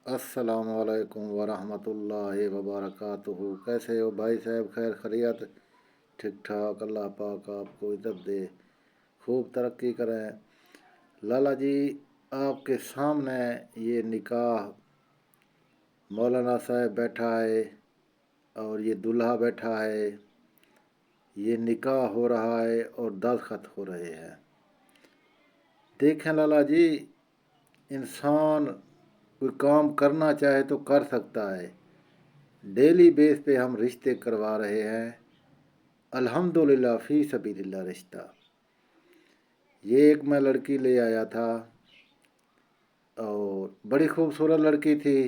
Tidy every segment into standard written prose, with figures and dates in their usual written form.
अस्सलाम वालेकुम वरहमतुल्लाहि वबरकातुहू। कैसे हो भाई साहब? खैर खैरियत? ठीक ठाक। अल्लाह पाक आपको इज्जत दे, खूब तरक्की करें। लाला जी, आपके सामने ये निकाह, मौलाना साहब बैठा है और ये दूल्हा बैठा है, ये निकाह हो रहा है और दस्तखत हो रहे हैं। देखें लाला जी, इंसान कोई काम करना चाहे तो कर सकता है। डेली बेस पे हम रिश्ते करवा रहे हैं, अल्हम्दुलिल्लाह फ़ी सबीलिल्लाह रिश्ता। ये एक मैं लड़की ले आया था और बड़ी खूबसूरत लड़की थी।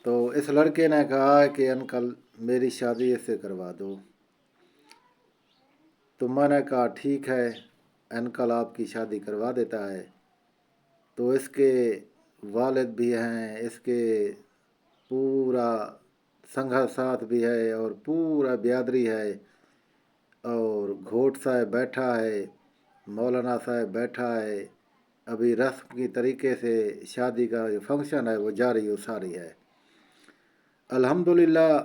तो इस लड़के ने कहा कि अंकल मेरी शादी इससे करवा दो। तो मैंने कहा ठीक है अंकल, आपकी शादी करवा देता है। तो इसके वालिद भी हैं, इसके पूरा संघा साथ भी है और पूरा बिरादरी है और घोट साहब बैठा है, मौलाना साहब बैठा है। अभी रस्म की तरीके से शादी का जो फंक्शन है वो जारी और सारी है। अल्हम्दुलिल्लाह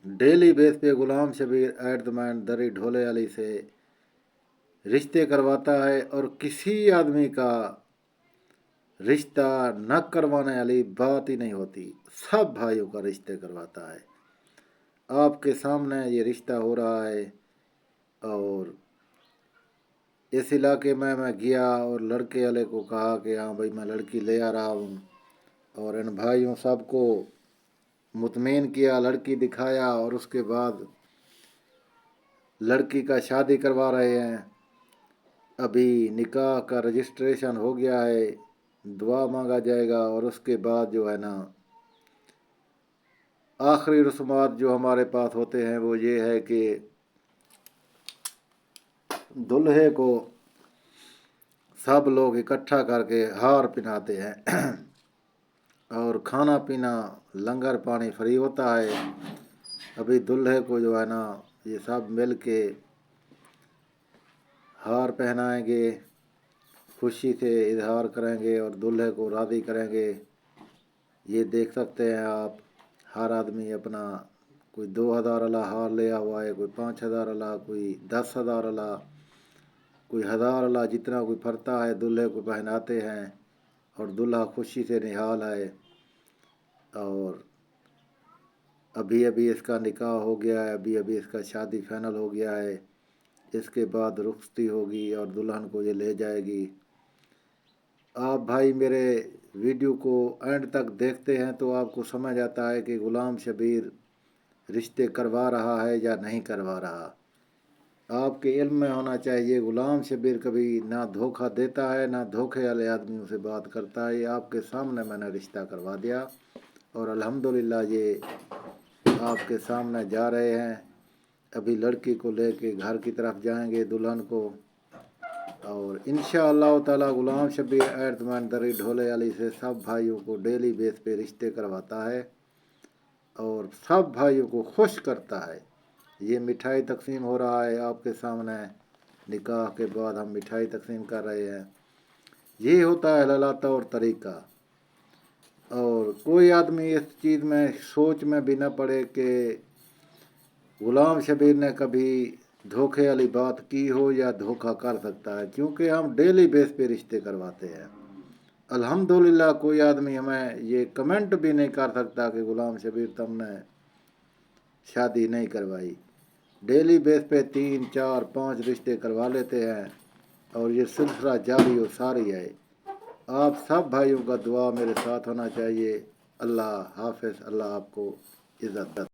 डेली बेस पे गुलाम शबीर एडमैन दरी ढोले वाली से रिश्ते करवाता है और किसी आदमी का रिश्ता न करवाने वाली बात ही नहीं होती। सब भाइयों का रिश्ते करवाता है। आपके सामने ये रिश्ता हो रहा है और इस इलाके में मैं गया और लड़के वाले को कहा कि हाँ भाई मैं लड़की ले आ रहा हूँ, और इन भाइयों सबको मुतमईन किया, लड़की दिखाया और उसके बाद लड़की का शादी करवा रहे हैं। अभी निकाह का रजिस्ट्रेशन हो गया है, दुआ मांगा जाएगा और उसके बाद जो है ना आखिरी रस्मात जो हमारे पास होते हैं वो ये है कि दूल्हे को सब लोग इकट्ठा करके हार पहनाते हैं और खाना पीना लंगर पानी फ्री होता है। अभी दूल्हे को जो है ना ये सब मिल के हार पहनाएंगे, खुशी से इजहार करेंगे और दूल्हे को राज़ी करेंगे। ये देख सकते हैं आप, हर आदमी अपना कोई 2000 वाला हार लिया हुआ है, कोई 5000 वाला, कोई 10,000 वाला, कोई 1000 वाला, जितना कोई फरता है दूल्हे को पहनाते हैं और दूल्हा खुशी से निहाल है। और अभी अभी इसका निकाह हो गया है, अभी अभी इसका शादी फाइनल हो गया है। इसके बाद रुखसती होगी और दुल्हन को ये ले जाएगी। आप भाई मेरे वीडियो को एंड तक देखते हैं तो आपको समझ आता है कि गुलाम शबीर रिश्ते करवा रहा है या नहीं करवा रहा। आपके इल्म में होना चाहिए गुलाम शबीर कभी ना धोखा देता है ना धोखे वाले आदमियों से बात करता है। ये आपके सामने मैंने रिश्ता करवा दिया और अल्हम्दुलिल्लाह ये आपके सामने जा रहे हैं। अभी लड़की को लेके घर की तरफ जाएंगे दुल्हन को, और इंशाअल्लाह ताला गुलाम शबीर एडमैन दरी ढोले वाली से सब भाइयों को डेली बेस पे रिश्ते करवाता है और सब भाइयों को खुश करता है। ये मिठाई तकसीम हो रहा है आपके सामने, निकाह के बाद हम मिठाई तकसीम कर रहे हैं। ये होता है लाला तौर तरीका। और कोई आदमी इस चीज़ में सोच में भी न पड़े कि गुलाम शबीर ने कभी धोखे वाली बात की हो या धोखा कर सकता है, क्योंकि हम डेली बेस पे रिश्ते करवाते हैं। अल्हम्दुलिल्लाह कोई आदमी हमें ये कमेंट भी नहीं कर सकता कि गुलाम शबीर तुमने शादी नहीं करवाई। डेली बेस पे 3 4 5 रिश्ते करवा लेते हैं और ये सिलसिला जारी और सारी है। आप सब भाइयों का दुआ मेरे साथ होना चाहिए। अल्लाह हाफिज़, अल्लाह आपको इज़्ज़त दे।